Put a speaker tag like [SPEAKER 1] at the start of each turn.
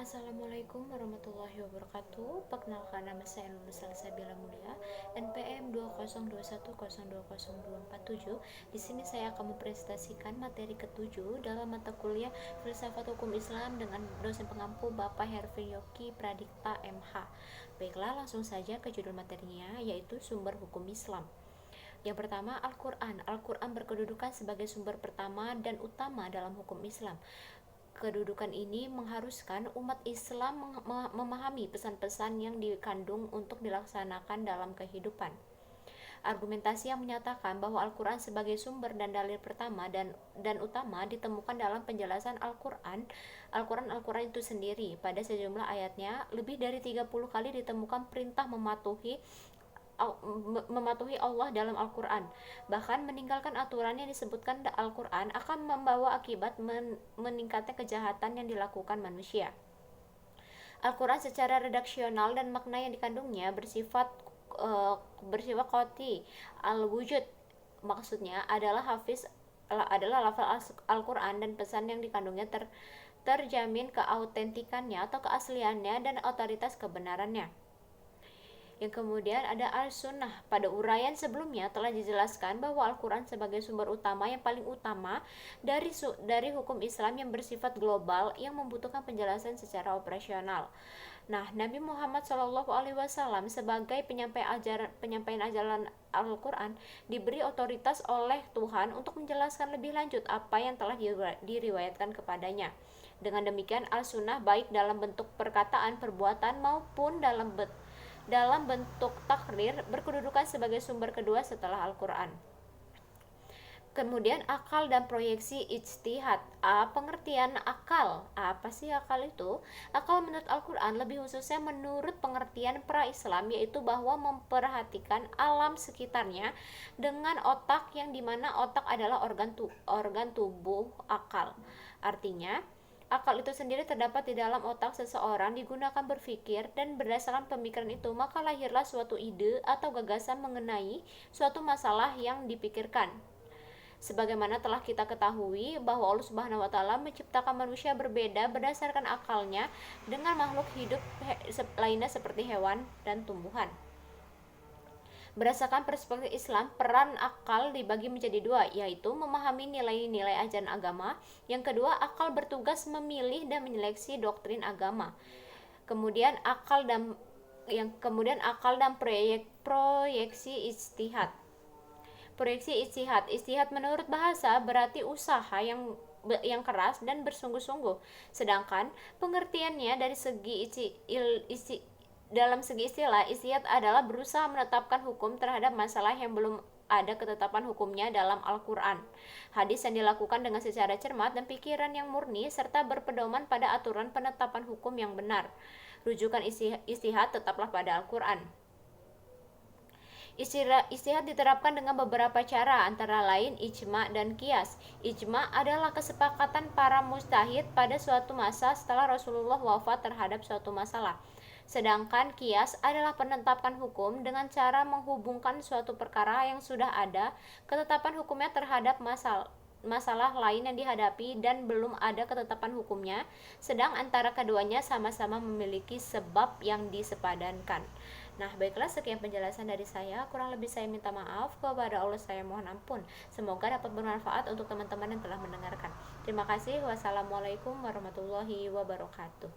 [SPEAKER 1] Assalamualaikum warahmatullahi wabarakatuh. Perkenalkan, nama saya Lulu Salsabila Mulia, NPM 20210202447. Di sini saya akan mempresentasikan materi ketujuh dalam mata kuliah Filsafat Hukum Islam dengan dosen pengampu Bapak Hervin Yoki Pradikta MH. Baiklah, langsung saja ke judul materinya, yaitu sumber hukum Islam. Yang pertama, Al-Quran. Al-Quran berkedudukan sebagai sumber pertama dan utama dalam hukum Islam. Kedudukan ini mengharuskan umat Islam memahami pesan-pesan yang dikandung untuk dilaksanakan dalam kehidupan. Argumentasi yang menyatakan bahwa Al-Quran sebagai sumber dan dalil pertama dan utama ditemukan dalam penjelasan Al-Quran itu sendiri. Pada sejumlah ayatnya, lebih dari 30 kali ditemukan perintah mematuhi Allah dalam Al-Quran. Bahkan meninggalkan aturan yang disebutkan Al-Quran akan membawa akibat meningkatnya kejahatan yang dilakukan manusia. Al-Quran secara redaksional dan makna yang dikandungnya bersifat qati al-wujud. Maksudnya adalah lafaz Al-Quran dan pesan yang dikandungnya terjamin keautentikannya atau keasliannya dan otoritas kebenarannya. Yang kemudian ada Al-Sunnah. Pada uraian sebelumnya telah dijelaskan bahwa Al-Quran sebagai sumber utama yang paling utama dari hukum Islam yang bersifat global yang membutuhkan penjelasan secara operasional. Nah, Nabi Muhammad SAW sebagai penyampaian ajaran Al-Quran diberi otoritas oleh Tuhan untuk menjelaskan lebih lanjut apa yang telah diriwayatkan kepadanya. Dengan demikian, Al-Sunnah baik dalam bentuk perkataan, perbuatan maupun dalam bentuk takrir berkedudukan sebagai sumber kedua setelah Al-Quran. Kemudian akal dan proyeksi ijtihad. Pengertian akal. Apa sih akal itu? Akal menurut Al-Quran, lebih khususnya menurut pengertian pra-Islam, yaitu bahwa memperhatikan alam sekitarnya dengan otak, yang dimana otak adalah organ tubuh akal. Artinya, akal itu sendiri terdapat di dalam otak seseorang, digunakan berpikir, dan berdasarkan pemikiran itu maka lahirlah suatu ide atau gagasan mengenai suatu masalah yang dipikirkan. Sebagaimana telah kita ketahui bahwa Allah Subhanahu wa taala menciptakan manusia berbeda berdasarkan akalnya dengan makhluk hidup lainnya seperti hewan dan tumbuhan. Berdasarkan perspektif Islam, peran akal dibagi menjadi dua, yaitu memahami nilai-nilai ajaran agama. Yang kedua, akal bertugas memilih dan menyeleksi doktrin agama. Kemudian akal dan proyeksi ijtihad. Proyeksi ijtihad. Ijtihad menurut bahasa berarti usaha yang keras dan bersungguh-sungguh. Sedangkan pengertiannya dalam segi istilah, ijtihad adalah berusaha menetapkan hukum terhadap masalah yang belum ada ketetapan hukumnya dalam Al-Quran. Hadis yang dilakukan dengan secara cermat dan pikiran yang murni serta berpedoman pada aturan penetapan hukum yang benar. Rujukan ijtihad tetaplah pada Al-Quran. Ijtihad diterapkan dengan beberapa cara, antara lain ijma dan qiyas. Ijma adalah kesepakatan para mujtahid pada suatu masa setelah Rasulullah wafat terhadap suatu masalah. Sedangkan qiyas adalah penetapan hukum dengan cara menghubungkan suatu perkara yang sudah ada ketetapan hukumnya terhadap masalah lain yang dihadapi dan belum ada ketetapan hukumnya, sedang antara keduanya sama-sama memiliki sebab yang disepadankan. Nah, baiklah, sekian penjelasan dari saya. Kurang lebih saya minta maaf. Kepada Allah saya mohon ampun. Semoga dapat bermanfaat untuk teman-teman yang telah mendengarkan. Terima kasih. Wassalamualaikum warahmatullahi wabarakatuh.